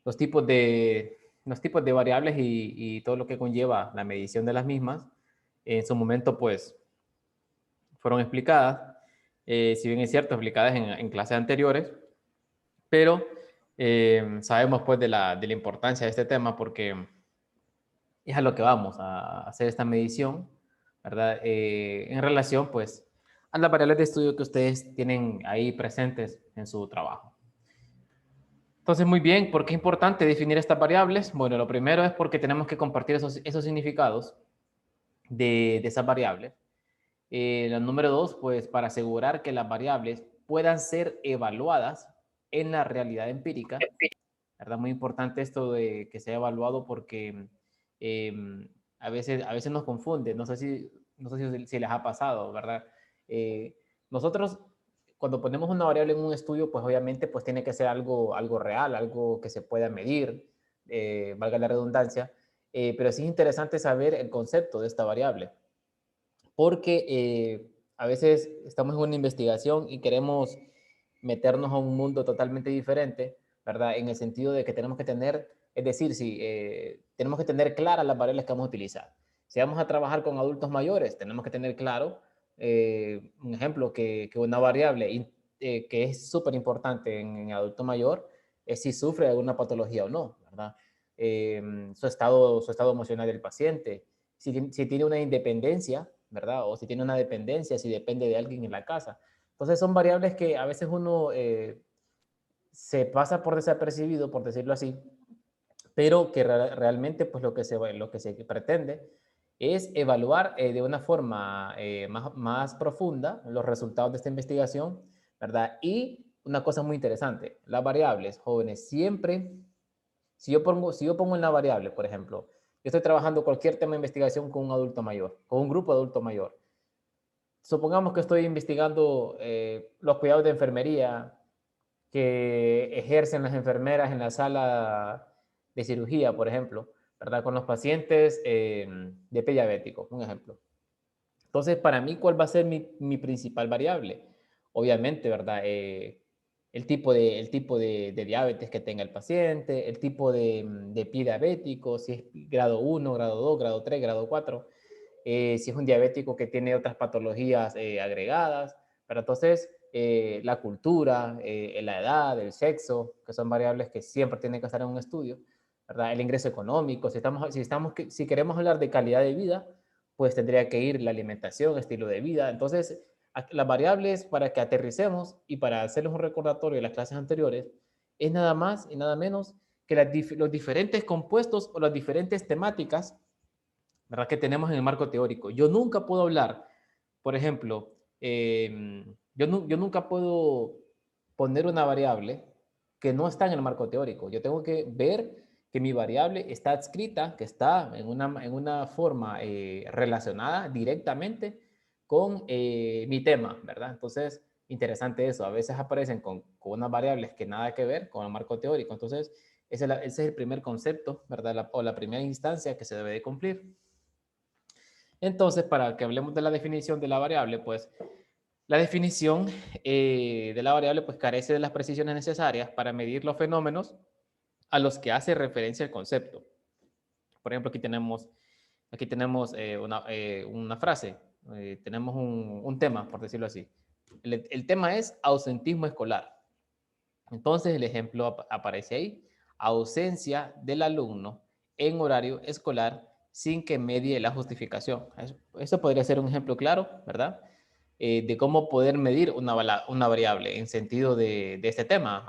los tipos de, los tipos de variables y todo lo que conlleva la medición de las mismas. En su momento, pues, fueron explicadas, si bien es cierto, explicadas en clases anteriores, pero sabemos pues de la importancia de este tema porque es a lo que vamos a hacer esta medición, ¿verdad? En relación pues a las variables de estudio que ustedes tienen ahí presentes en su trabajo. Entonces, muy bien, ¿por qué es importante definir estas variables? Bueno, lo primero es porque tenemos que compartir esos significados de esas variables. La número dos, pues para asegurar que las variables puedan ser evaluadas en la realidad empírica, ¿verdad? Muy importante esto de que sea evaluado porque a veces nos confunde, no sé si les ha pasado, ¿verdad? Eh, nosotros cuando ponemos una variable en un estudio, pues obviamente pues tiene que ser algo real, algo que se pueda medir, valga la redundancia, pero sí es interesante saber el concepto de esta variable porque a veces estamos en una investigación y queremos meternos a un mundo totalmente diferente, ¿verdad? En el sentido de que tenemos que tener, es decir, si tenemos que tener claras las variables que vamos a utilizar. Si vamos a trabajar con adultos mayores, tenemos que tener claro, un ejemplo, que una variable que es súper importante en adulto mayor es si sufre de alguna patología o no, ¿verdad? Eh, su estado emocional del paciente, si tiene una independencia, ¿verdad? O si tiene una dependencia, si depende de alguien en la casa. Entonces son variables que a veces uno se pasa por desapercibido, por decirlo así, pero que realmente pues lo que se pretende es evaluar de una forma más profunda los resultados de esta investigación, ¿verdad? Y una cosa muy interesante, las variables, jóvenes, siempre, si yo pongo en la variable, por ejemplo, yo estoy trabajando cualquier tema de investigación con un adulto mayor, con un grupo de adulto mayor. Supongamos que estoy investigando los cuidados de enfermería que ejercen las enfermeras en la sala de cirugía, por ejemplo, ¿verdad? Con los pacientes de pie diabético, un ejemplo. Entonces, para mí, ¿cuál va a ser mi principal variable? Obviamente, ¿verdad? El tipo de diabetes que tenga el paciente, el tipo de pie diabético, si es grado 1, grado 2, grado 3, grado 4, si es un diabético que tiene otras patologías agregadas, pero entonces la cultura, la edad, el sexo, que son variables que siempre tienen que estar en un estudio, ¿verdad? El ingreso económico, si queremos hablar de calidad de vida, pues tendría que ir la alimentación, estilo de vida. Entonces, las variables para que aterricemos y para hacerles un recordatorio de las clases anteriores, es nada más y nada menos que los diferentes compuestos o las diferentes temáticas, ¿verdad?, que tenemos en el marco teórico. Yo nunca puedo hablar, por ejemplo, yo nunca puedo poner una variable que no está en el marco teórico. Yo tengo que ver que mi variable está adscrita, que está en una forma relacionada directamente con mi tema, ¿verdad? Entonces, interesante eso. A veces aparecen con unas variables que nada que ver con el marco teórico. Entonces, ese es el primer concepto, ¿verdad? O la primera instancia que se debe de cumplir. Entonces, para que hablemos de la definición de la variable, pues la definición de la variable pues carece de las precisiones necesarias para medir los fenómenos a los que hace referencia el concepto. Por ejemplo, aquí tenemos una frase, tenemos un tema, por decirlo así. El tema es ausentismo escolar. Entonces, el ejemplo aparece ahí: ausencia del alumno en horario escolar sin que medie la justificación. Eso podría ser un ejemplo claro, ¿verdad? De cómo poder medir una variable en sentido de este tema,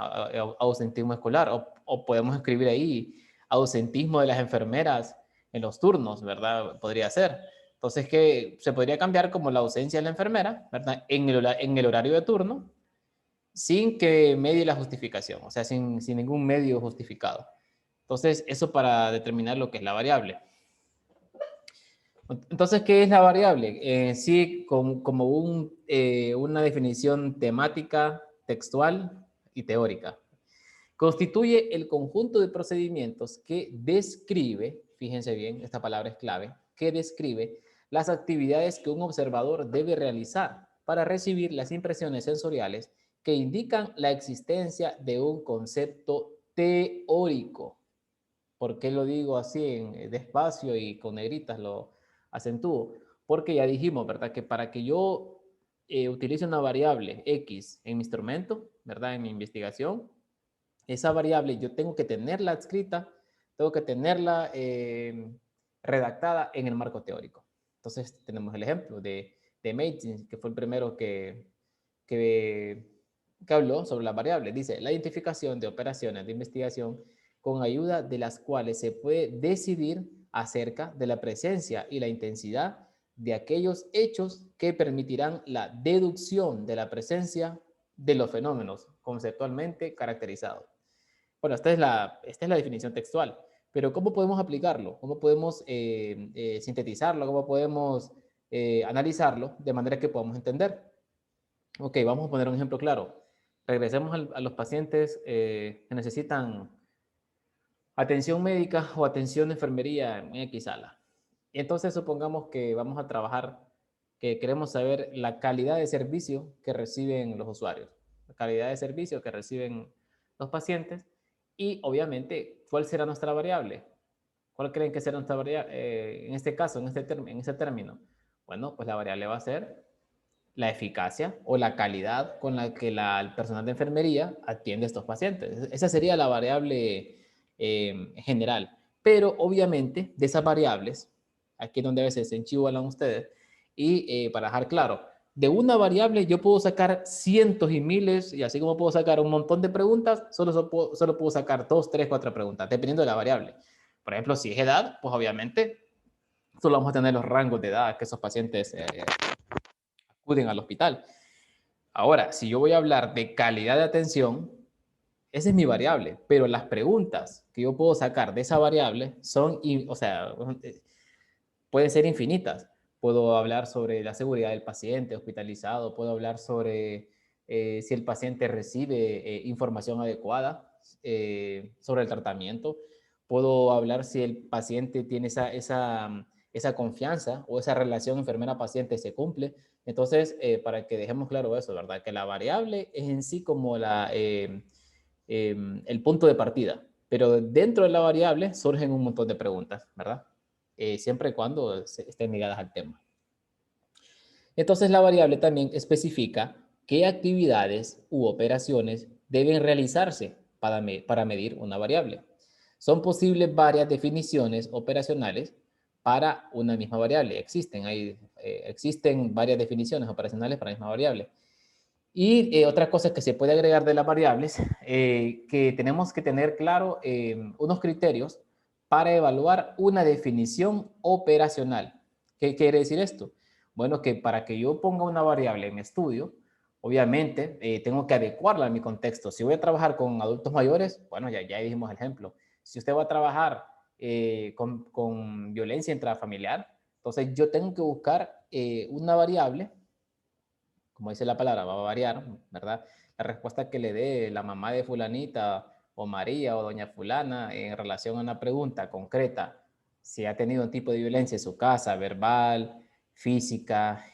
ausentismo escolar, o podemos escribir ahí ausentismo de las enfermeras en los turnos, ¿verdad? Podría ser. Entonces, que se podría cambiar como la ausencia de la enfermera, ¿verdad? En el horario de turno, sin que medie la justificación, o sea, sin ningún medio justificado. Entonces, eso para determinar lo que es la variable. Entonces, ¿qué es la variable? Sí, como una definición temática, textual y teórica. Constituye el conjunto de procedimientos que describe, fíjense bien, esta palabra es clave, que describe las actividades que un observador debe realizar para recibir las impresiones sensoriales que indican la existencia de un concepto teórico. ¿Por qué lo digo así despacio y con negritas lo acentúo? Porque ya dijimos, ¿verdad? Que para que yo utilice una variable X en mi instrumento, ¿verdad? En mi investigación, esa variable yo tengo que tenerla adscrita, tengo que tenerla redactada en el marco teórico. Entonces tenemos el ejemplo de Maitins, que fue el primero que habló sobre las variables. Dice, la identificación de operaciones de investigación con ayuda de las cuales se puede decidir acerca de la presencia y la intensidad de aquellos hechos que permitirán la deducción de la presencia de los fenómenos conceptualmente caracterizados. Bueno, esta es la definición textual, pero ¿cómo podemos aplicarlo? ¿Cómo podemos sintetizarlo? ¿Cómo podemos analizarlo de manera que podamos entender? Ok, vamos a poner un ejemplo claro. Regresemos a los pacientes que necesitan atención médica o atención de enfermería en X sala. Y entonces supongamos que vamos a trabajar, que queremos saber la calidad de servicio que reciben los usuarios, la calidad de servicio que reciben los pacientes y obviamente cuál será nuestra variable. ¿Cuál creen que será nuestra variable en este caso, en este término? Bueno, pues la variable va a ser la eficacia o la calidad con la que el personal de enfermería atiende a estos pacientes. Esa sería la variable general. Pero obviamente de esas variables, aquí es donde a veces se enchivolan ustedes, y para dejar claro, de una variable yo puedo sacar cientos y miles, y así como puedo sacar un montón de preguntas, solo puedo sacar 2, 3, 4 preguntas, dependiendo de la variable. Por ejemplo, si es edad, pues obviamente solo vamos a tener los rangos de edad que esos pacientes acuden al hospital. Ahora, si yo voy a hablar de calidad de atención, esa es mi variable, pero las preguntas que yo puedo sacar de esa variable son, o sea, pueden ser infinitas. Puedo hablar sobre la seguridad del paciente hospitalizado, puedo hablar sobre si el paciente recibe información adecuada sobre el tratamiento, puedo hablar si el paciente tiene esa confianza o esa relación enfermera-paciente se cumple. Entonces, para que dejemos claro eso, ¿verdad? Que la variable es en sí como el punto de partida, pero dentro de la variable surgen un montón de preguntas, ¿verdad? Siempre y cuando estén ligadas al tema. Entonces, la variable también especifica qué actividades u operaciones deben realizarse para medir una variable. Son posibles varias definiciones operacionales para una misma variable. Existen varias definiciones operacionales para la misma variable. Y otra cosa que se puede agregar de las variables, que tenemos que tener claro unos criterios para evaluar una definición operacional. ¿Qué quiere decir esto? Bueno, que para que yo ponga una variable en mi estudio, obviamente tengo que adecuarla a mi contexto. Si voy a trabajar con adultos mayores, bueno, ya dijimos el ejemplo. Si usted va a trabajar con violencia intrafamiliar, entonces yo tengo que buscar una variable, como dice la palabra, va a variar, ¿verdad? La respuesta que le dé la mamá de fulanita o María o doña fulana en relación a una pregunta concreta, si ha tenido un tipo de violencia en su casa, verbal, física,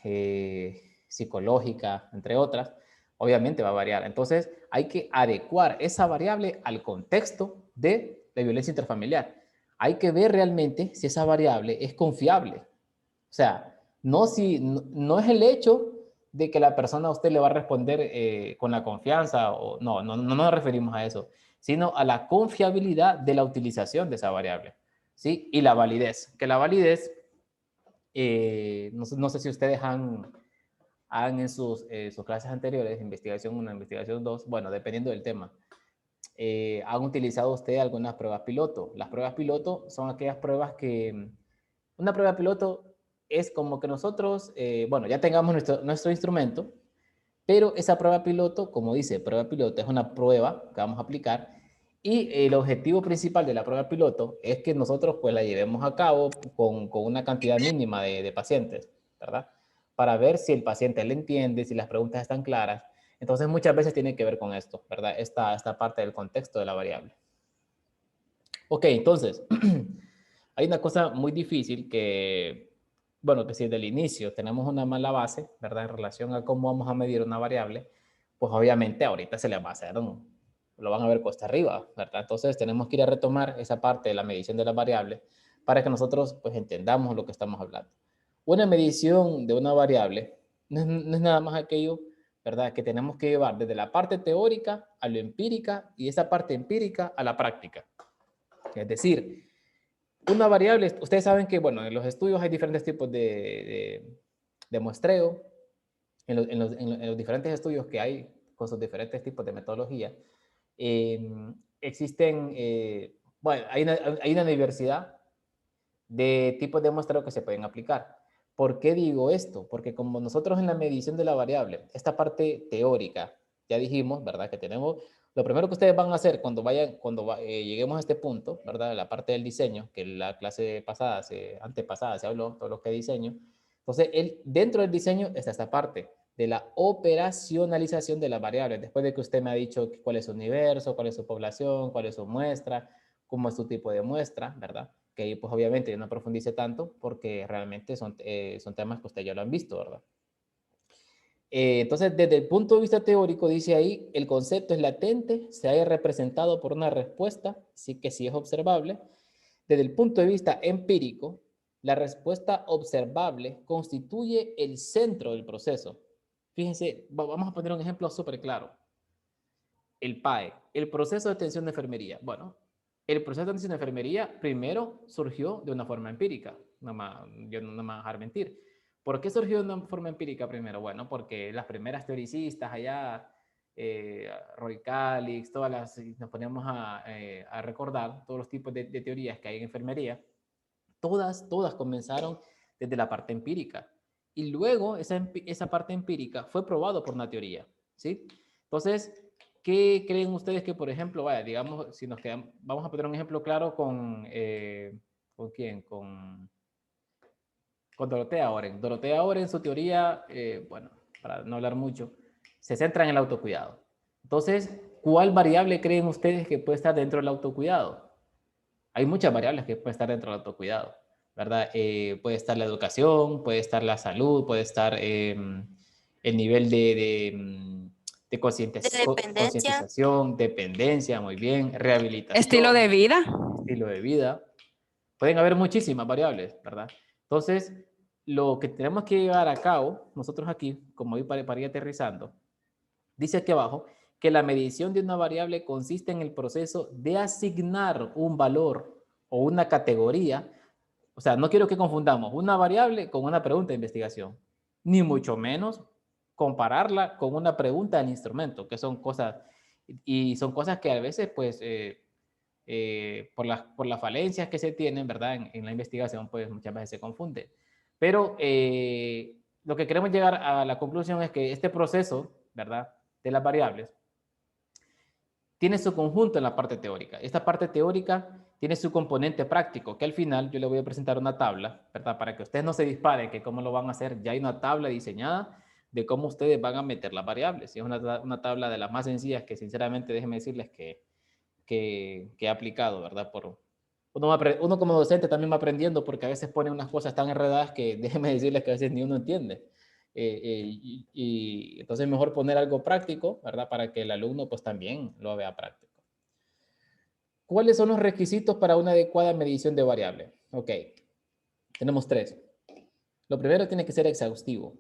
psicológica, entre otras, obviamente va a variar. Entonces hay que adecuar esa variable al contexto de la violencia intrafamiliar. Hay que ver realmente si esa variable es confiable. O sea, no es el hecho de que la persona a usted le va a responder con la confianza, o no nos referimos a eso, sino a la confiabilidad de la utilización de esa variable, ¿sí? Y la validez, que la validez, no sé si ustedes han en sus clases anteriores, investigación 1, investigación 2, bueno, dependiendo del tema, han utilizado ustedes algunas pruebas piloto. Las pruebas piloto son aquellas pruebas que, una prueba piloto es como que nosotros, bueno, ya tengamos nuestro instrumento, pero esa prueba piloto, como dice, prueba piloto es una prueba que vamos a aplicar y el objetivo principal de la prueba piloto es que nosotros pues la llevemos a cabo con una cantidad mínima de pacientes, ¿verdad? Para ver si el paciente le entiende, si las preguntas están claras. Entonces muchas veces tiene que ver con esto, ¿verdad? Esta parte del contexto de la variable. Ok, entonces, hay una cosa muy difícil que, bueno, que si desde el inicio tenemos una mala base, ¿verdad? En relación a cómo vamos a medir una variable, pues obviamente ahorita se le va a hacer lo van a ver cuesta arriba, ¿verdad? Entonces tenemos que ir a retomar esa parte de la medición de las variables para que nosotros pues entendamos lo que estamos hablando. Una medición de una variable no es nada más aquello, ¿verdad? Que tenemos que llevar desde la parte teórica a lo empírica y esa parte empírica a la práctica. Es decir, una variable, ustedes saben que, bueno, en los estudios hay diferentes tipos de muestreo, en los diferentes estudios que hay con sus diferentes tipos de metodología, existen, bueno, hay una diversidad de tipos de muestreo que se pueden aplicar. ¿Por qué digo esto? Porque como nosotros en la medición de la variable, esta parte teórica, ya dijimos, ¿verdad? Que tenemos, lo primero que ustedes van a hacer lleguemos a este punto, ¿verdad? La parte del diseño, que en la clase pasada, antepasada, se habló todo lo que es diseño. Entonces, dentro del diseño está esta parte de la operacionalización de las variables. Después de que usted me ha dicho cuál es su universo, cuál es su población, cuál es su muestra, cómo es su tipo de muestra, ¿verdad? Que ahí pues obviamente yo no profundice tanto porque realmente son temas que ustedes ya lo han visto, ¿verdad? Entonces, desde el punto de vista teórico, dice ahí, el concepto es latente, se haya representado por una respuesta, sí que sí es observable. Desde el punto de vista empírico, la respuesta observable constituye el centro del proceso. Fíjense, vamos a poner un ejemplo súper claro. El PAE, el proceso de atención de enfermería. Bueno, el proceso de atención de enfermería primero surgió de una forma empírica. Yo no me voy a dejar mentir. ¿Por qué surgió de una forma empírica primero? Bueno, porque las primeras teoricistas allá, Roy Calix, nos poníamos a recordar todos los tipos de teorías que hay en enfermería, todas comenzaron desde la parte empírica. Y luego esa parte empírica fue probado por una teoría, ¿sí? Entonces, ¿qué creen ustedes que, por ejemplo, vaya, digamos, si nos quedamos, vamos a poner un ejemplo claro ¿con quién? Con Dorotea Oren. Dorotea Oren, su teoría, bueno, para no hablar mucho, se centra en el autocuidado. Entonces, ¿cuál variable creen ustedes que puede estar dentro del autocuidado? Hay muchas variables que pueden estar dentro del autocuidado, ¿verdad? Puede estar la educación, puede estar la salud, puede estar el nivel de De dependencia. concientización, dependencia, muy bien, Estilo de rehabilitación, vida. estilo de vida. Pueden haber muchísimas variables, ¿verdad? Entonces, lo que tenemos que llevar a cabo, nosotros aquí, como hoy para ir aterrizando, dice aquí abajo que la medición de una variable consiste en el proceso de asignar un valor o una categoría. O sea, no quiero que confundamos una variable con una pregunta de investigación, ni mucho menos compararla con una pregunta del instrumento, que son cosas, y son cosas que a veces, pues, por las falencias que se tienen, ¿verdad? En la investigación, pues muchas veces se confunde. Pero lo que queremos llegar a la conclusión es que este proceso, ¿verdad? De las variables, tiene su conjunto en la parte teórica. Esta parte teórica tiene su componente práctico, que al final yo le voy a presentar una tabla, ¿verdad? Para que ustedes no se disparen, que cómo lo van a hacer. Ya hay una tabla diseñada de cómo ustedes van a meter las variables. Y es una tabla de las más sencillas que sinceramente déjenme decirles que he aplicado, ¿verdad? Uno como docente también va aprendiendo porque a veces pone unas cosas tan enredadas que déjenme decirles que a veces ni uno entiende. Y entonces es mejor poner algo práctico, ¿verdad? Para que el alumno pues también lo vea práctico. ¿Cuáles son los requisitos para una adecuada medición de variable? Ok, tenemos tres. Lo primero tiene que ser exhaustivo,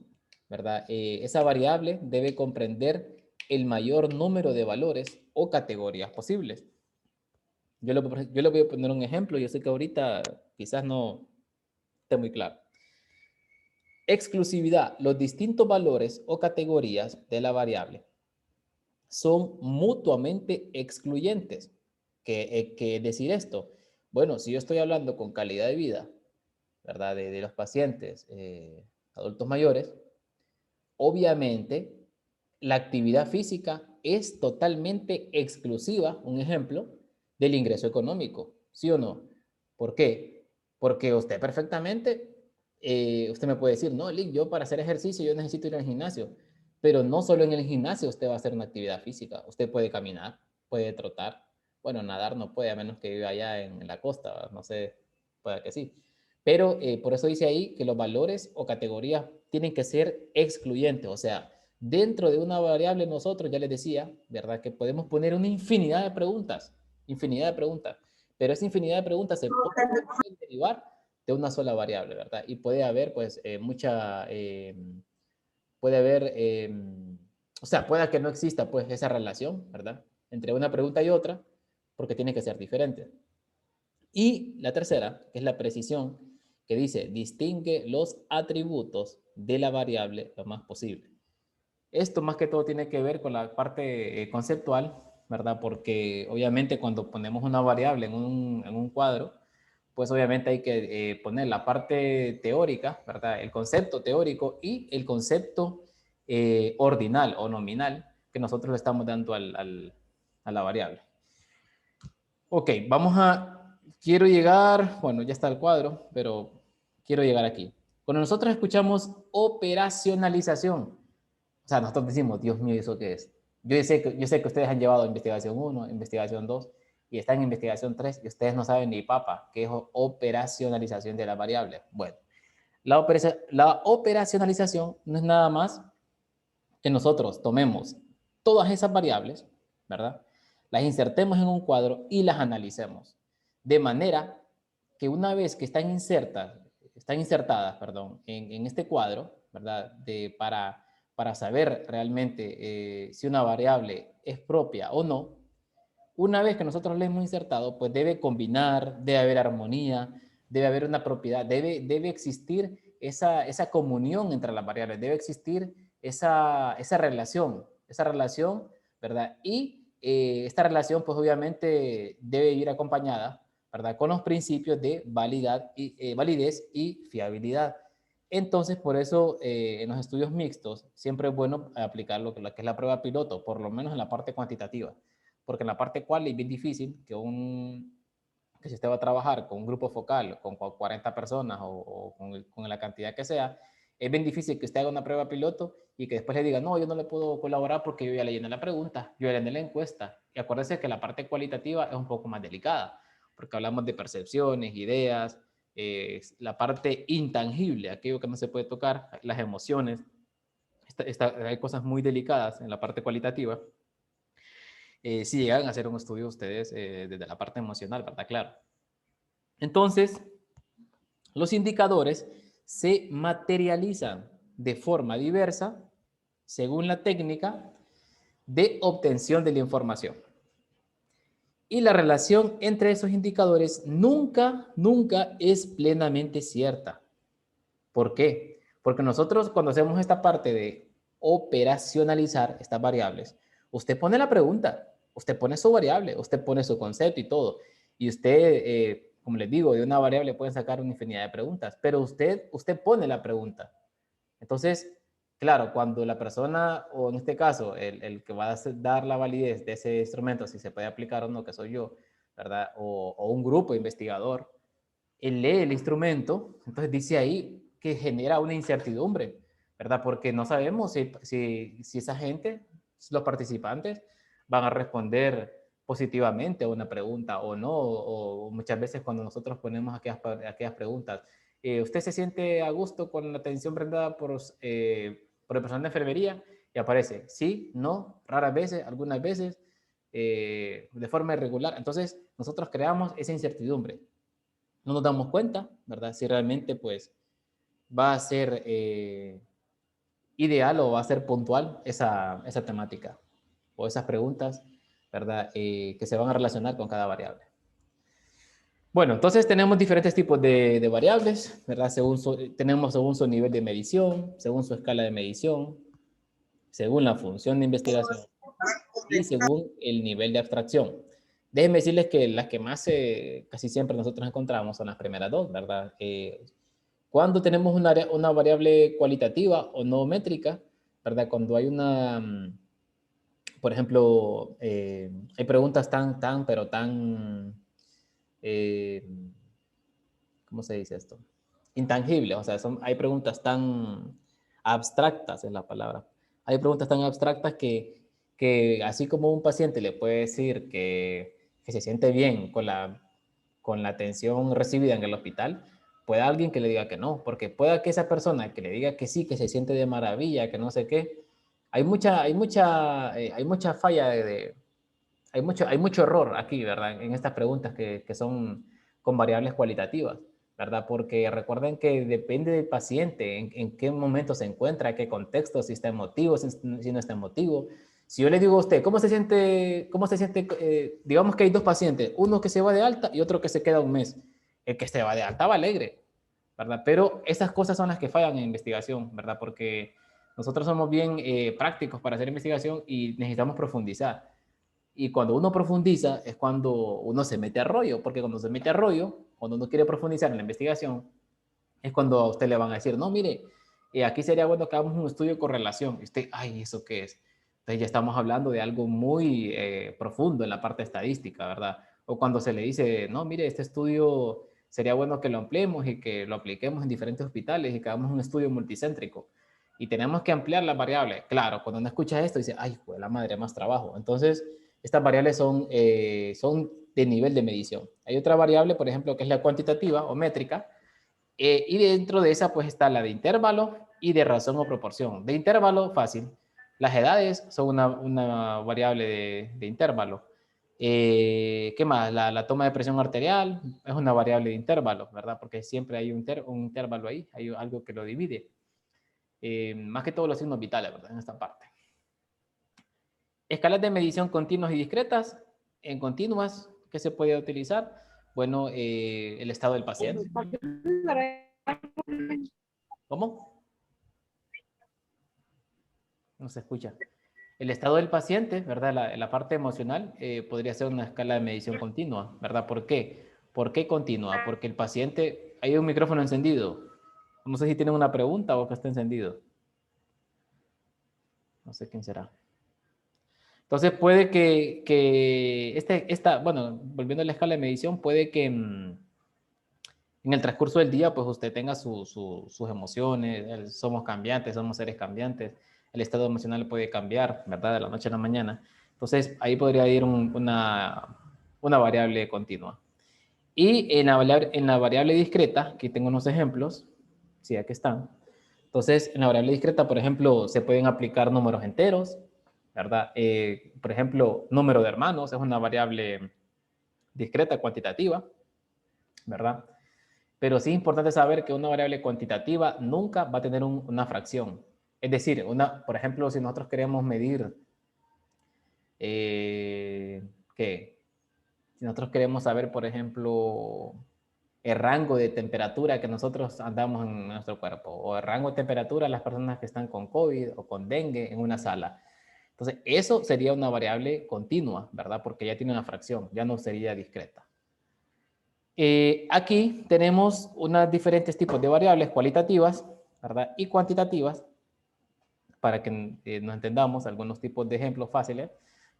¿verdad? Esa variable debe comprender el mayor número de valores o categorías posibles. Yo le voy a poner un ejemplo, yo sé que ahorita quizás no esté muy claro. Exclusividad, los distintos valores o categorías de la variable son mutuamente excluyentes. ¿Qué decir esto? Bueno, si yo estoy hablando con calidad de vida, ¿verdad? De los pacientes adultos mayores, obviamente la actividad física es totalmente exclusiva, un ejemplo, del ingreso económico, ¿sí o no? ¿Por qué? Porque usted perfectamente, usted me puede decir, no, Lick, yo para hacer ejercicio yo necesito ir al gimnasio, pero no solo en el gimnasio usted va a hacer una actividad física, usted puede caminar, puede trotar, bueno, nadar no puede a menos que viva allá en la costa, no sé, puede que sí, pero por eso dice ahí que los valores o categorías tienen que ser excluyentes, o sea, Dentro de una variable nosotros, ya les decía, ¿verdad? Que podemos poner una infinidad de preguntas, pero esa infinidad de preguntas se pueden derivar de una sola variable, ¿verdad? Y puede haber, pues, puede haber, o sea, pueda que no exista, pues, esa relación, ¿verdad? Entre una pregunta y otra, porque tiene que ser diferente. Y la tercera, que es la precisión, que dice, distingue los atributos de la variable lo más posible. Esto más que todo tiene que ver con la parte conceptual, ¿verdad? Porque obviamente cuando ponemos una variable en un cuadro, pues obviamente hay que poner la parte teórica, ¿verdad? El concepto teórico y el concepto ordinal o nominal que nosotros le estamos dando a la variable. Ok, quiero llegar, bueno, ya está el cuadro, pero quiero llegar aquí. Cuando nosotros escuchamos operacionalización, o sea, nosotros decimos, Dios mío, ¿eso qué es? Yo sé que ustedes han llevado investigación 1, investigación 2 y están en investigación 3 y ustedes no saben ni papa qué es operacionalización de la variable. Bueno, la operacionalización no es nada más que nosotros tomemos todas esas variables, ¿verdad? Las insertemos en un cuadro y las analicemos. De manera que una vez que están insertadas, perdón, en este cuadro, ¿verdad? Para saber realmente si una variable es propia o no, una vez que nosotros la hemos insertado, pues debe combinar, debe haber armonía, debe haber una propiedad, debe existir esa comunión entre las variables, debe existir esa relación, ¿verdad? Y esta relación, pues obviamente debe ir acompañada, ¿verdad? Con los principios de validez y fiabilidad. Entonces, por eso en los estudios mixtos siempre es bueno aplicar lo que es la prueba piloto, por lo menos en la parte cuantitativa, porque en la parte cual es bien difícil que si usted va a trabajar con un grupo focal, con 40 personas o con la cantidad que sea, es bien difícil que usted haga una prueba piloto y que después le diga, no, yo no le puedo colaborar porque yo ya le llené la pregunta, yo ya le llené la encuesta. Y acuérdese que la parte cualitativa es un poco más delicada, porque hablamos de percepciones, ideas, la parte intangible, aquello que no se puede tocar, las emociones. Hay cosas muy delicadas en la parte cualitativa. Si llegan a hacer un estudio ustedes desde la parte emocional, ¿verdad? Claro. Entonces, los indicadores se materializan de forma diversa según la técnica de obtención de la información. Y la relación entre esos indicadores nunca es plenamente cierta. ¿Por qué? Porque nosotros cuando hacemos esta parte de operacionalizar estas variables, usted pone la pregunta, usted pone su variable, usted pone su concepto y todo. Y usted, como les digo, de una variable pueden sacar una infinidad de preguntas, pero usted pone la pregunta. Entonces, claro, cuando la persona, o en este caso, el que va a dar la validez de ese instrumento, si se puede aplicar o no, que soy yo, ¿verdad? O un grupo investigador, él lee el instrumento, entonces dice ahí que genera una incertidumbre, ¿verdad? Porque no sabemos si esa gente, los participantes, van a responder positivamente a una pregunta o no, o muchas veces cuando nosotros ponemos aquellas preguntas, ¿usted se siente a gusto con la atención brindada por el personal de enfermería? Y aparece, sí, no, raras veces, algunas veces, de forma irregular. Entonces, nosotros creamos esa incertidumbre. No nos damos cuenta, ¿verdad? Si realmente, pues, va a ser ideal o va a ser puntual esa temática o esas preguntas, ¿verdad? Que se van a relacionar con cada variable. Bueno, entonces tenemos diferentes tipos de variables, ¿verdad? Tenemos según su nivel de medición, según su escala de medición, según la función de investigación y según el nivel de abstracción. Déjenme decirles que las que más casi siempre nosotros encontramos son las primeras dos, ¿verdad? Cuando tenemos una variable cualitativa o no métrica, ¿verdad? Cuando hay por ejemplo, hay preguntas pero tan, eh, ¿cómo se dice esto? Intangibles, o sea, hay preguntas tan abstractas, es la palabra. Hay preguntas tan abstractas que así como un paciente le puede decir que se siente bien con la atención recibida en el hospital, puede alguien que le diga que no, porque pueda que esa persona que le diga que sí, que se siente de maravilla, que no sé qué, hay mucha falla hay mucho error aquí, ¿verdad? En estas preguntas que son con variables cualitativas, ¿verdad? Porque recuerden que depende del paciente, en qué momento se encuentra, qué contexto, si está emotivo, si no está emotivo. Si yo le digo a usted, ¿cómo se siente? Digamos que hay dos pacientes, uno que se va de alta y otro que se queda un mes. El que se va de alta va alegre, ¿verdad? Pero esas cosas son las que fallan en investigación, ¿verdad? Porque nosotros somos bien prácticos para hacer investigación y necesitamos profundizar. Y cuando uno profundiza es cuando uno se mete a rollo, porque cuando se mete a rollo, cuando uno quiere profundizar en la investigación, es cuando a usted le van a decir, no, mire, aquí sería bueno que hagamos un estudio de correlación. Y usted, ay, ¿eso qué es? Entonces ya estamos hablando de algo muy profundo en la parte estadística, ¿verdad? O cuando se le dice, no, mire, este estudio sería bueno que lo ampliemos y que lo apliquemos en diferentes hospitales y que hagamos un estudio multicéntrico. Y tenemos que ampliar las variables. Claro, cuando uno escucha esto dice, ay, pues la madre, más trabajo. Entonces, estas variables son de nivel de medición. Hay otra variable, por ejemplo, que es la cuantitativa o métrica, y dentro de esa pues está la de intervalo y de razón o proporción. De intervalo, fácil. Las edades son una variable de intervalo. ¿Qué más? La toma de presión arterial es una variable de intervalo, ¿verdad? Porque siempre hay un intervalo ahí, hay algo que lo divide. Más que todos los signos vitales, ¿verdad? En esta parte. Escalas de medición continuas y discretas. En continuas, ¿qué se puede utilizar? Bueno, el estado del paciente. ¿Cómo? No se escucha. El estado del paciente, ¿verdad? La parte emocional podría ser una escala de medición continua, ¿verdad? ¿Por qué? ¿Por qué continua? Porque el paciente, hay un micrófono encendido. No sé si tienen una pregunta o que está encendido. No sé quién será. Entonces puede bueno, volviendo a la escala de medición, puede que en el transcurso del día, pues usted tenga sus emociones, somos cambiantes, somos seres cambiantes, el estado emocional puede cambiar, ¿verdad? De la noche a la mañana. Entonces, ahí podría ir una variable continua. Y en la variable discreta, aquí tengo unos ejemplos, sí, aquí están. Entonces, en la variable discreta, por ejemplo, se pueden aplicar números enteros, ¿verdad? Por ejemplo, número de hermanos es una variable discreta cuantitativa, ¿verdad? Pero sí es importante saber que una variable cuantitativa nunca va a tener una fracción. Es decir, por ejemplo, si nosotros queremos medir, ¿qué? Si nosotros queremos saber, por ejemplo, el rango de temperatura que nosotros andamos en nuestro cuerpo, o el rango de temperatura de las personas que están con COVID o con dengue en una sala. Entonces, eso sería una variable continua, ¿verdad? Porque ya tiene una fracción, ya no sería discreta. Aquí tenemos unos diferentes tipos de variables cualitativas, ¿verdad? Y cuantitativas, para que nos entendamos algunos tipos de ejemplos fáciles,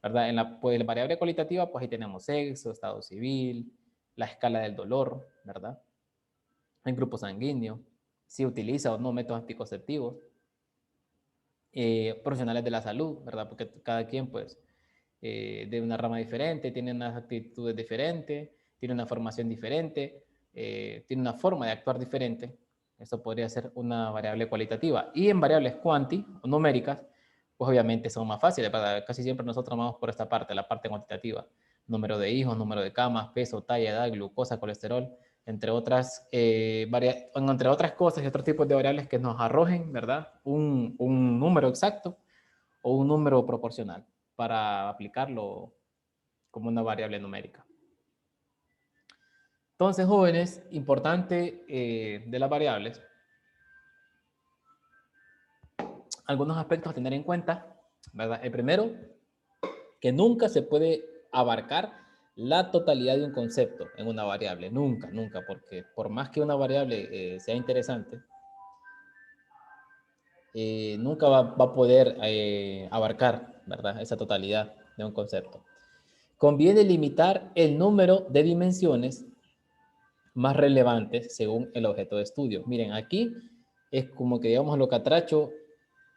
¿verdad? Pues, la variable cualitativa, pues ahí tenemos sexo, estado civil, la escala del dolor, ¿verdad? El grupo sanguíneo, si utiliza o no métodos anticonceptivos, profesionales de la salud, ¿verdad? Porque cada quien, pues, de una rama diferente, tiene unas actitudes diferentes, tiene una formación diferente, tiene una forma de actuar diferente. Eso podría ser una variable cualitativa. Y en variables cuanti o numéricas, pues obviamente son más fáciles. Casi siempre nosotros vamos por esta parte, la parte cuantitativa. Número de hijos, número de camas, peso, talla, edad, glucosa, colesterol, entre entre otras cosas y otros tipos de variables que nos arrojen, ¿verdad? Un número exacto o un número proporcional para aplicarlo como una variable numérica. Entonces, jóvenes, importante de las variables, algunos aspectos a tener en cuenta, ¿verdad? El primero, que nunca se puede abarcar la totalidad de un concepto en una variable, nunca, nunca, porque por más que una variable sea interesante, nunca va a poder abarcar, ¿verdad? Esa totalidad de un concepto. Conviene limitar el número de dimensiones más relevantes según el objeto de estudio. Miren, aquí es como que digamos lo catracho,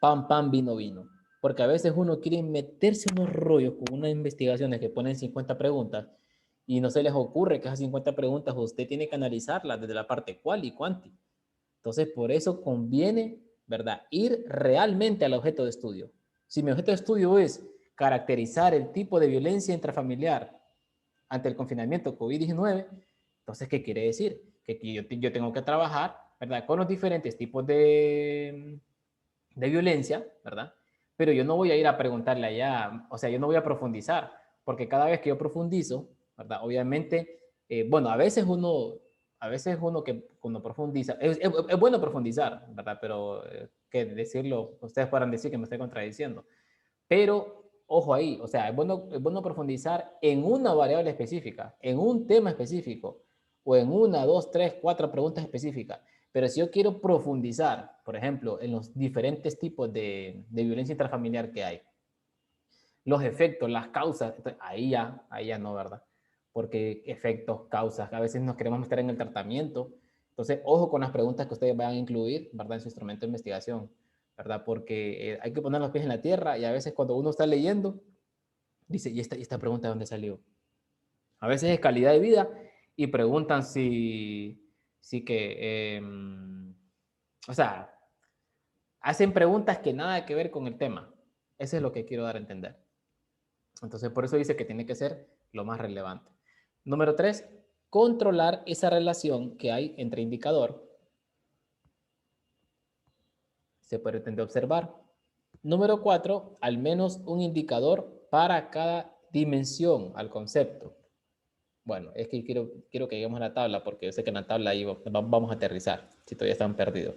pan, pan, vino, vino. Porque a veces uno quiere meterse unos rollos con unas investigaciones que ponen 50 preguntas y no se les ocurre que esas 50 preguntas usted tiene que analizarlas desde la parte cual y cuanti. Entonces, por eso conviene, ¿verdad? Ir realmente al objeto de estudio. Si mi objeto de estudio es caracterizar el tipo de violencia intrafamiliar ante el confinamiento COVID-19, entonces, ¿qué quiere decir? Que yo tengo que trabajar, ¿verdad? Con los diferentes tipos de violencia, ¿verdad? Pero yo no voy a ir a preguntarle allá, o sea, yo no voy a profundizar, porque cada vez que yo profundizo, ¿verdad? Obviamente, bueno, a veces uno que cuando profundiza, es bueno profundizar, ¿verdad? Pero que decirlo, ustedes podrán decir que me estoy contradiciendo. Pero, ojo ahí, o sea, es bueno profundizar en una variable específica, en un tema específico, o en una, dos, tres, cuatro preguntas específicas. Pero si yo quiero profundizar, por ejemplo, en los diferentes tipos de violencia intrafamiliar que hay, los efectos, las causas, ahí ya no, ¿verdad? Porque efectos, causas, a veces nos queremos meter en el tratamiento. Entonces, ojo con las preguntas que ustedes vayan a incluir, ¿verdad? En su instrumento de investigación, ¿verdad? Porque hay que poner los pies en la tierra y a veces cuando uno está leyendo, dice, ¿y esta pregunta de dónde salió? A veces es calidad de vida y preguntan si que, o sea, hacen preguntas que nada que ver con el tema. Eso es lo que quiero dar a entender. Entonces, por eso dice que tiene que ser lo más relevante. Número 3, controlar esa relación que hay entre indicador. Se pretende observar. Número 4, al menos un indicador para cada dimensión al concepto. Bueno, es que quiero que lleguemos a la tabla porque yo sé que en la tabla ahí vamos a aterrizar, si todavía están perdidos.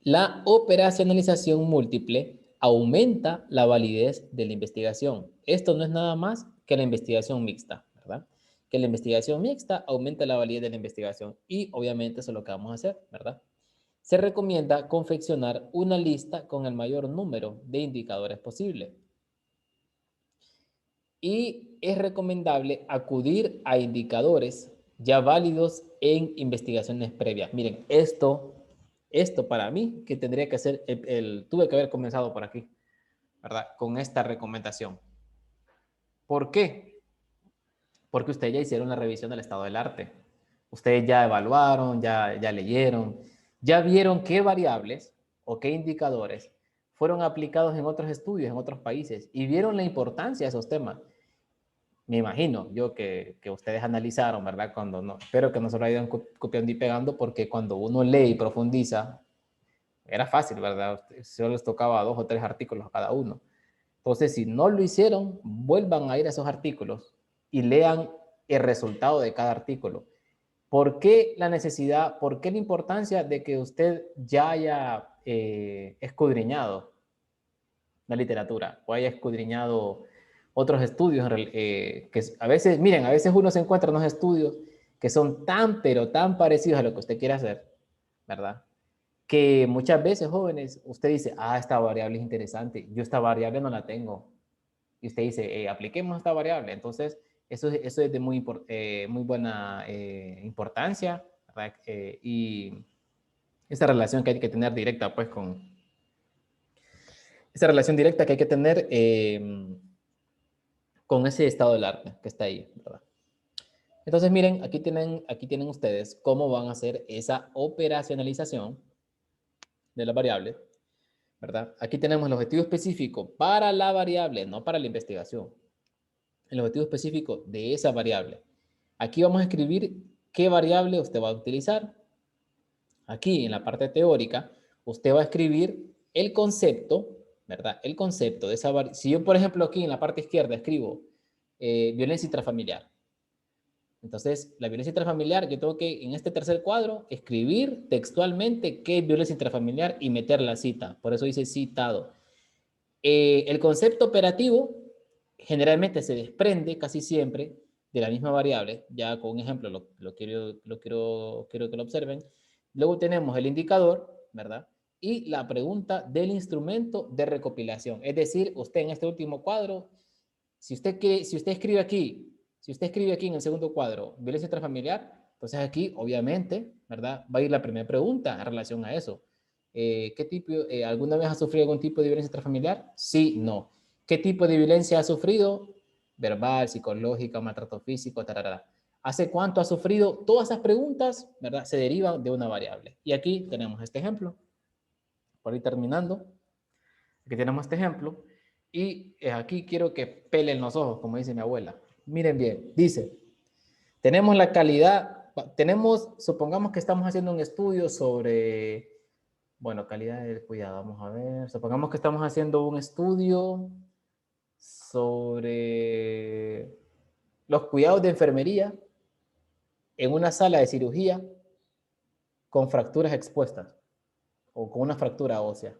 La operacionalización múltiple aumenta la validez de la investigación. Esto no es nada más que la investigación mixta, ¿verdad? Que la investigación mixta aumenta la validez de la investigación y obviamente eso es lo que vamos a hacer, ¿verdad? Se recomienda confeccionar una lista con el mayor número de indicadores posible. Y es recomendable acudir a indicadores ya válidos en investigaciones previas. Miren, esto para mí que tendría que ser, tuve que haber comenzado por aquí, ¿verdad? Con esta recomendación. ¿Por qué? Porque ustedes ya hicieron la revisión del estado del arte. Ustedes ya evaluaron, ya leyeron, ya vieron qué variables o qué indicadores fueron aplicados en otros estudios, en otros países, y vieron la importancia de esos temas. Me imagino yo que ustedes analizaron, ¿verdad? Cuando no, espero que no se lo hayan copiando y pegando, porque cuando uno lee y profundiza, era fácil, ¿verdad? Solo les tocaba 2 o 3 artículos a cada uno. Entonces, si no lo hicieron, vuelvan a ir a esos artículos y lean el resultado de cada artículo. ¿Por qué la necesidad, por qué la importancia de que usted ya haya escudriñado la literatura o haya escudriñado otros estudios que a veces, miren, a veces uno se encuentra en unos estudios que son tan, pero tan parecidos a lo que usted quiere hacer, ¿verdad? Que muchas veces, jóvenes, usted dice, esta variable es interesante, yo esta variable no la tengo. Y usted dice, apliquemos esta variable. Entonces, eso es de muy buena importancia, ¿verdad? Y esa relación que hay que tener directa, pues, esa relación directa que hay que tener con ese estado del arte que está ahí, ¿verdad? Entonces, miren, aquí tienen ustedes cómo van a hacer esa operacionalización de la variable, ¿verdad? Aquí tenemos el objetivo específico para la variable, no para la investigación. El objetivo específico de esa variable. Aquí vamos a escribir qué variable usted va a utilizar. Aquí en la parte teórica, usted va a escribir el concepto, ¿verdad? El concepto de esa variable. Si yo, por ejemplo, aquí en la parte izquierda escribo violencia intrafamiliar. Entonces, la violencia intrafamiliar, yo tengo que en este tercer cuadro escribir textualmente qué es violencia intrafamiliar y meter la cita. Por eso dice citado. El concepto operativo generalmente se desprende casi siempre de la misma variable. Ya con un ejemplo quiero que lo observen. Luego tenemos el indicador, ¿verdad? Y la pregunta del instrumento de recopilación. Es decir, usted en este último cuadro, si usted escribe aquí en el segundo cuadro, violencia intrafamiliar, entonces aquí, obviamente, ¿verdad? Va a ir la primera pregunta en relación a eso. ¿Qué tipo, ¿Alguna vez ha sufrido algún tipo de violencia intrafamiliar? Sí, no. ¿Qué tipo de violencia ha sufrido? Verbal, psicológica, maltrato físico, tararara. ¿Hace cuánto ha sufrido? Todas esas preguntas, ¿verdad? Se derivan de una variable. Y aquí tenemos este ejemplo. Por ir terminando. Aquí tenemos este ejemplo y aquí quiero que pelen los ojos, como dice mi abuela. Miren bien, dice, tenemos la calidad, supongamos que estamos haciendo un estudio sobre, bueno, calidad del cuidado, vamos a ver, supongamos que estamos haciendo un estudio sobre los cuidados de enfermería en una sala de cirugía con fracturas expuestas o con una fractura ósea.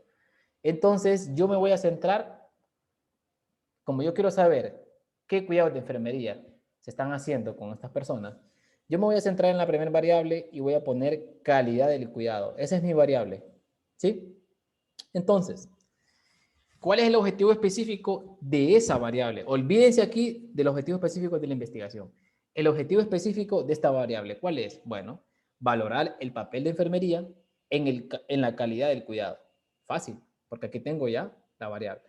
Entonces, yo me voy a centrar, como yo quiero saber qué cuidados de enfermería se están haciendo con estas personas, yo me voy a centrar en la primera variable y voy a poner calidad del cuidado. Esa es mi variable, ¿sí? Entonces, ¿cuál es el objetivo específico de esa variable? Olvídense aquí del objetivo específico de la investigación. El objetivo específico de esta variable, ¿cuál es? Bueno, valorar el papel de enfermería en la calidad del cuidado. Fácil, porque aquí tengo ya la variable.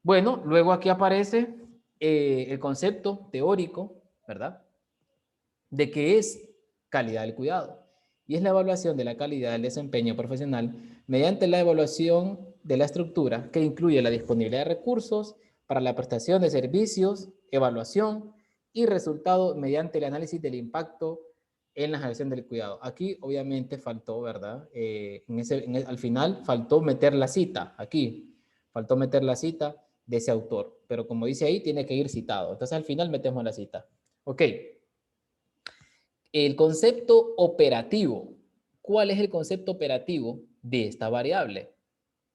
Bueno, luego aquí aparece el concepto teórico, ¿verdad? De qué es calidad del cuidado. Y es la evaluación de la calidad del desempeño profesional mediante la evaluación de la estructura que incluye la disponibilidad de recursos para la prestación de servicios, evaluación y resultado mediante el análisis del impacto en la gestión del cuidado. Aquí obviamente faltó, ¿verdad? Al final faltó meter la cita, aquí faltó meter la cita de ese autor, pero como dice ahí, tiene que ir citado. Entonces al final metemos la cita. Ok. El concepto operativo. ¿Cuál es el concepto operativo de esta variable?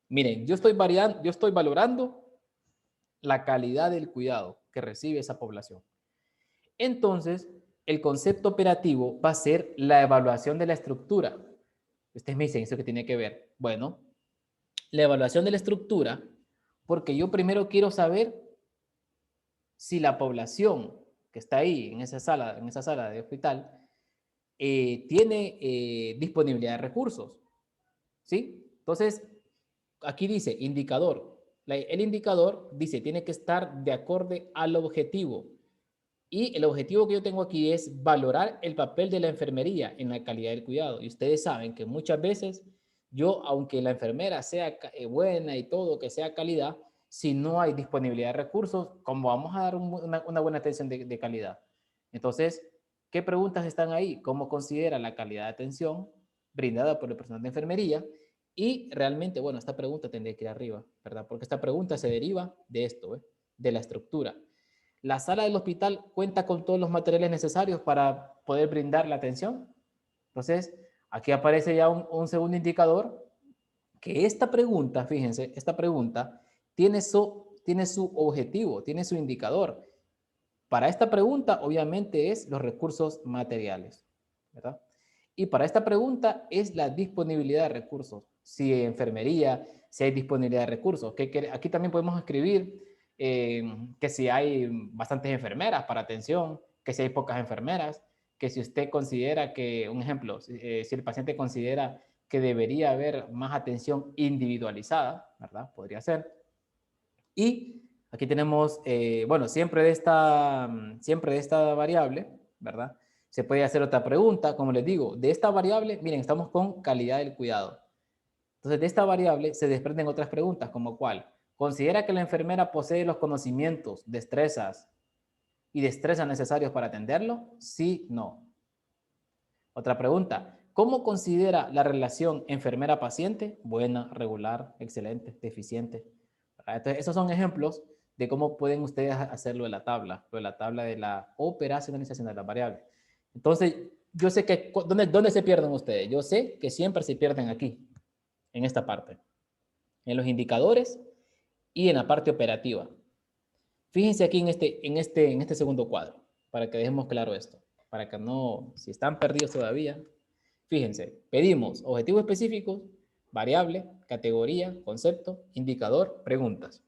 Miren, yo estoy valorando la calidad del cuidado que recibe esa población. Entonces, el concepto operativo va a ser la evaluación de la estructura. Ustedes me dicen, ¿eso qué tiene que ver? Bueno, la evaluación de la estructura, porque yo primero quiero saber si la población que está ahí en esa sala de hospital tiene disponibilidad de recursos, ¿sí? Entonces, aquí dice indicador. El indicador dice tiene que estar de acorde al objetivo. Y el objetivo que yo tengo aquí es valorar el papel de la enfermería en la calidad del cuidado. Y ustedes saben que muchas veces yo, aunque la enfermera sea buena y todo, que sea calidad, si no hay disponibilidad de recursos, ¿cómo vamos a dar una buena atención de calidad? Entonces, ¿qué preguntas están ahí? ¿Cómo considera la calidad de atención brindada por el personal de enfermería? Y realmente, bueno, esta pregunta tendría que ir arriba, ¿verdad? Porque esta pregunta se deriva de esto, ¿eh? De la estructura. La sala del hospital cuenta con todos los materiales necesarios para poder brindar la atención. Entonces, aquí aparece ya un segundo indicador que esta pregunta, fíjense, esta pregunta tiene su objetivo, tiene su indicador. Para esta pregunta, obviamente, es los recursos materiales, ¿verdad? Y para esta pregunta es la disponibilidad de recursos. Si hay enfermería, si hay disponibilidad de recursos. Aquí también podemos escribir que si hay bastantes enfermeras para atención, que si hay pocas enfermeras, que si usted considera que, un ejemplo, si el paciente considera que debería haber más atención individualizada, ¿verdad? Podría ser. Y aquí tenemos, bueno, siempre de esta variable, ¿verdad? Se puede hacer otra pregunta, como les digo, de esta variable, miren, estamos con calidad del cuidado. Entonces, de esta variable se desprenden otras preguntas, como cuál. ¿Considera que la enfermera posee los conocimientos, destrezas y destrezas necesarios para atenderlo? Sí, no. Otra pregunta. ¿Cómo considera la relación enfermera-paciente? Buena, regular, excelente, deficiente. Entonces, esos son ejemplos de cómo pueden ustedes hacerlo de la tabla de la operacionalización de las variables. Entonces, yo sé que, ¿dónde se pierden ustedes? Yo sé que siempre se pierden aquí, en esta parte, en los indicadores y en la parte operativa. Fíjense aquí en este segundo cuadro, para que dejemos claro esto, para que no, si están perdidos todavía, fíjense, pedimos objetivos específicos, variable, categoría, concepto, indicador, preguntas.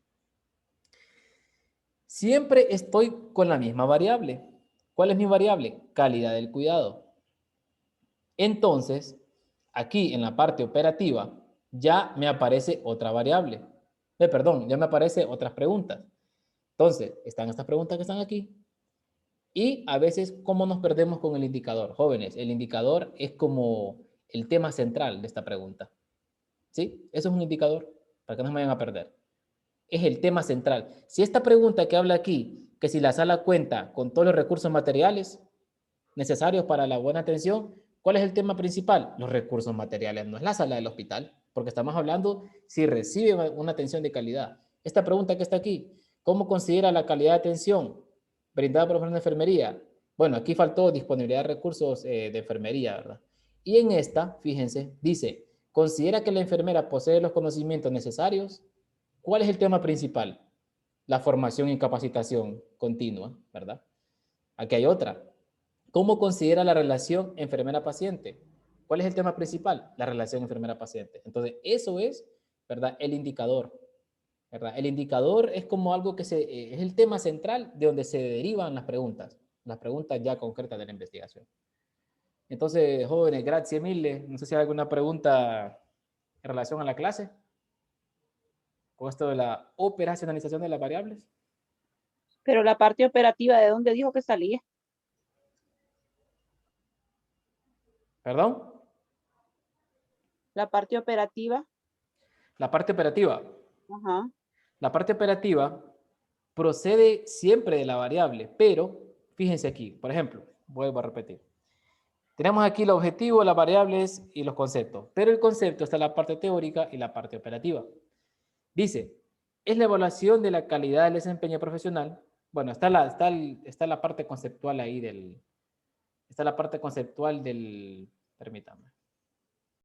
Siempre estoy con la misma variable. ¿Cuál es mi variable? Calidad del cuidado. Entonces, aquí en la parte operativa ya me aparece otra variable. Perdón, ya me aparecen otras preguntas. Entonces, están estas preguntas que están aquí. Y a veces, ¿cómo nos perdemos con el indicador? Jóvenes, el indicador es como el tema central de esta pregunta. ¿Sí? Eso es un indicador. para que no se me vayan a perder. Es el tema central. Si esta pregunta que habla aquí, que si la sala cuenta con todos los recursos materiales necesarios para la buena atención, ¿cuál es el tema principal? Los recursos materiales, no es la sala del hospital, porque estamos hablando si recibe una atención de calidad. Esta pregunta que está aquí, ¿cómo considera la calidad de atención brindada por una enfermería? Bueno, aquí faltó disponibilidad de recursos de enfermería, ¿verdad? Y en esta, fíjense, dice, ¿considera que la enfermera posee los conocimientos necesarios? ¿Cuál es el tema principal? La formación y capacitación continua, ¿verdad? Aquí hay otra. ¿Cómo considera la relación enfermera-paciente? ¿Cuál es el tema principal? La relación enfermera-paciente. Entonces, eso es, ¿verdad? El indicador, ¿verdad? El indicador es como algo que es el tema central de donde se derivan las preguntas ya concretas de la investigación. Entonces, jóvenes, gracias mille. No sé si hay alguna pregunta en relación a la clase con esto de la operacionalización de las variables. Pero la parte operativa, ¿de dónde dijo que salía? ¿Perdón? La parte operativa. La parte operativa. Ajá. La parte operativa procede siempre de la variable, pero fíjense aquí, por ejemplo, vuelvo a repetir. Tenemos aquí el objetivo, las variables y los conceptos, pero el concepto está en la parte teórica y la parte operativa. Dice, es la evaluación de la calidad del desempeño profesional. Bueno, está la parte conceptual ahí está la parte conceptual del, permítame.